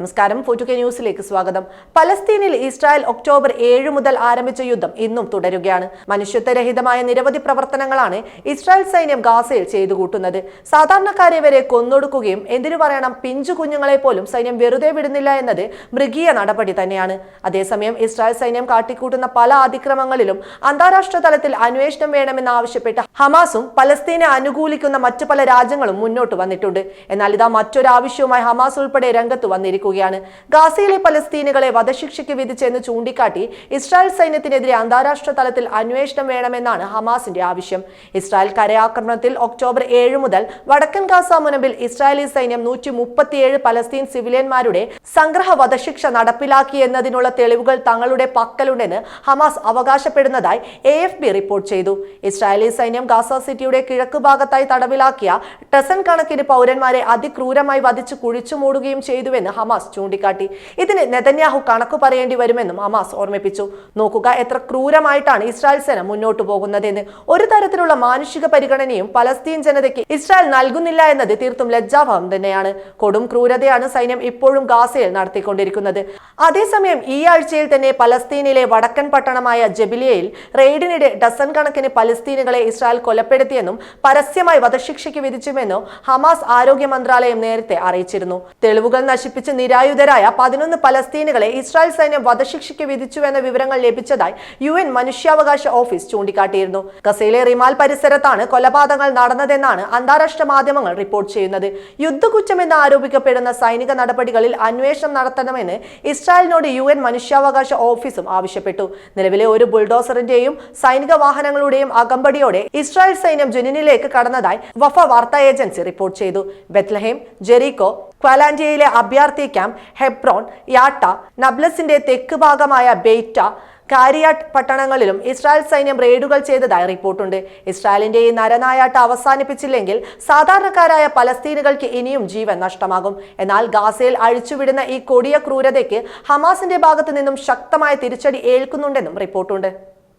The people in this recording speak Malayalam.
നമസ്കാരം, 4K ന്യൂസിലേക്ക് സ്വാഗതം. പലസ്തീനിൽ ഇസ്രായേൽ ഒക്ടോബർ 7 മുതൽ ആരംഭിച്ച യുദ്ധം ഇന്നും തുടരുകയാണ്. മനുഷ്യത്വരഹിതമായ നിരവധി പ്രവർത്തനങ്ങളാണ് ഇസ്രായേൽ സൈന്യം ഗാസയിൽ ചെയ്തു കൂട്ടുന്നത്. സാധാരണക്കാരെ വരെ കൊന്നൊടുക്കുകയും എന്തിനു പറയണം പിഞ്ചു കുഞ്ഞുങ്ങളെ പോലും സൈന്യം വെറുതെ വിടുന്നില്ല എന്നത് മൃഗീയ നടപടി തന്നെയാണ്. അതേസമയം ഇസ്രായേൽ സൈന്യം കാട്ടിക്കൂട്ടുന്ന പല അതിക്രമങ്ങളിലും അന്താരാഷ്ട്ര തലത്തിൽ അന്വേഷണം വേണമെന്നാവശ്യപ്പെട്ട് ഹമാസും പലസ്തീനെ അനുകൂലിക്കുന്ന മറ്റു പല രാജ്യങ്ങളും മുന്നോട്ട് വന്നിട്ടുണ്ട്. എന്നാൽ ഇതാ മറ്റൊരു ആവശ്യവുമായി ഹമാസ് ഉൾപ്പെടെ രംഗത്ത് വന്നിരിക്കും. ഗാസയിലെ പലസ്തീനുകളെ വധശിക്ഷയ്ക്ക് വിധിച്ചെന്ന് ചൂണ്ടിക്കാട്ടി ഇസ്രായേൽ സൈന്യത്തിനെതിരെ അന്താരാഷ്ട്ര തലത്തിൽ അന്വേഷണം വേണമെന്നാണ് ഹമാസിന്റെ ആവശ്യം. ഇസ്രായേൽ കരയാക്രമണത്തിൽ ഒക്ടോബർ 7 മുതൽ വടക്കൻ ഗാസ മുനമ്പിൽ ഇസ്രായേലി സൈന്യം 137 പലസ്തീൻ സിവിലിയന്മാരുടെ സംഗ്രഹ വധശിക്ഷ നടപ്പിലാക്കിയെന്നതിനുള്ള തെളിവുകൾ തങ്ങളുടെ പക്കലുണ്ടെന്ന് ഹമാസ് അവകാശപ്പെടുന്നതായി AFP റിപ്പോർട്ട് ചെയ്തു. ഇസ്രായേലി സൈന്യം ഗാസ സിറ്റിയുടെ കിഴക്ക് ഭാഗത്തായി തടവിലാക്കിയ ഡസൻ കണക്കിന് പൗരന്മാരെ അതിക്രൂരമായി വധിച്ച് കുഴിച്ചു മൂടുകയും ചെയ്തുവെന്ന് ഹമാസ് ചൂണ്ടിക്കാട്ടി. ഇതിന് നെതന്യാഹു കണക്കു പറയേണ്ടി വരുമെന്നും ഹമാസ് ഓർമ്മിപ്പിച്ചു. നോക്കുക, എത്ര ക്രൂരമായിട്ടാണ് ഇസ്രായേൽ സേന മുന്നോട്ടു പോകുന്നതെന്ന്. ഒരു തരത്തിലുള്ള മാനുഷിക പരിഗണനയും പലസ്തീൻ ജനതയ്ക്ക് ഇസ്രായേൽ നൽകുന്നില്ല എന്നത് തീർത്തും ലജ്ജാവഹം തന്നെയാണ്. കൊടും ക്രൂരതയാണ് സൈന്യം ഇപ്പോഴും ഗാസയിൽ നടത്തിക്കൊണ്ടിരിക്കുന്നത്. അതേസമയം ഈ ആഴ്ചയിൽ തന്നെ പലസ്തീനിലെ വടക്കൻ പട്ടണമായ ജബിലിയയിൽ റെയ്ഡിനിടെ ഡസൻ കണക്കിന് പലസ്തീനുകളെ ഇസ്രായേൽ കൊലപ്പെടുത്തിയെന്നും പരസ്യമായി വധശിക്ഷയ്ക്ക് വിധിച്ചുവെന്നും ഹമാസ് ആരോഗ്യ മന്ത്രാലയം നേരത്തെ അറിയിച്ചിരുന്നു. തെളിവുകൾ നശിപ്പിച്ച് നിരായുധരായ 11 പലസ്തീനുകളെ ഇസ്രായേൽ സൈന്യം വധശിക്ഷയ്ക്ക് വിധിച്ചുവെന്ന വിവരങ്ങൾ ലഭിച്ചതായി UN മനുഷ്യാവകാശ ഓഫീസ് ചൂണ്ടിക്കാട്ടിയിരുന്നു. ഗസയിലെ റിമാൽ പരിസരത്താണ് കൊലപാതകങ്ങൾ നടന്നതെന്നാണ് അന്താരാഷ്ട്ര മാധ്യമങ്ങൾ റിപ്പോർട്ട് ചെയ്യുന്നത്. യുദ്ധക്കുറ്റമെന്ന് ആരോപിക്കപ്പെടുന്ന സൈനിക നടപടികളിൽ അന്വേഷണം നടത്തണമെന്ന് ഇസ്രായേലിനോട് UN മനുഷ്യാവകാശ ഓഫീസും ആവശ്യപ്പെട്ടു. നിലവിലെ ഒരു ബുൾഡോസറിന്റെയും സൈനിക വാഹനങ്ങളുടെയും അകമ്പടിയോടെ ഇസ്രായേൽ സൈന്യം ജനീനിലേക്ക് കടന്നതായി വഫ വാർത്താ ഏജൻസി റിപ്പോർട്ട് ചെയ്തു. ബെത്ലഹേം, ജെറിക്കോ, ക്വാലാൻഡിയയിലെ അഭയാർത്ഥി ക്യാമ്പ്, ഹെബ്രോൺ, യാട്ട, നബ്ലസിന്റെ തെക്ക് ഭാഗമായ ബെയ്റ്റ, കാരിയാട്ട് പട്ടണങ്ങളിലും ഇസ്രായേൽ സൈന്യം റെയ്ഡുകൾ ചെയ്തതായി റിപ്പോർട്ടുണ്ട്. ഇസ്രായേലിന്റെ ഈ നരനായാട്ട് അവസാനിപ്പിച്ചില്ലെങ്കിൽ സാധാരണക്കാരായ പലസ്തീനുകൾക്ക് ഇനിയും ജീവൻ നഷ്ടമാകും. എന്നാൽ ഗാസയിൽ അഴിച്ചുവിടുന്ന ഈ കൊടിയ ക്രൂരതയ്ക്ക് ഹമാസിന്റെ ഭാഗത്തു നിന്നും ശക്തമായ തിരിച്ചടി ഏൽക്കുന്നുണ്ടെന്നും റിപ്പോർട്ടുണ്ട്.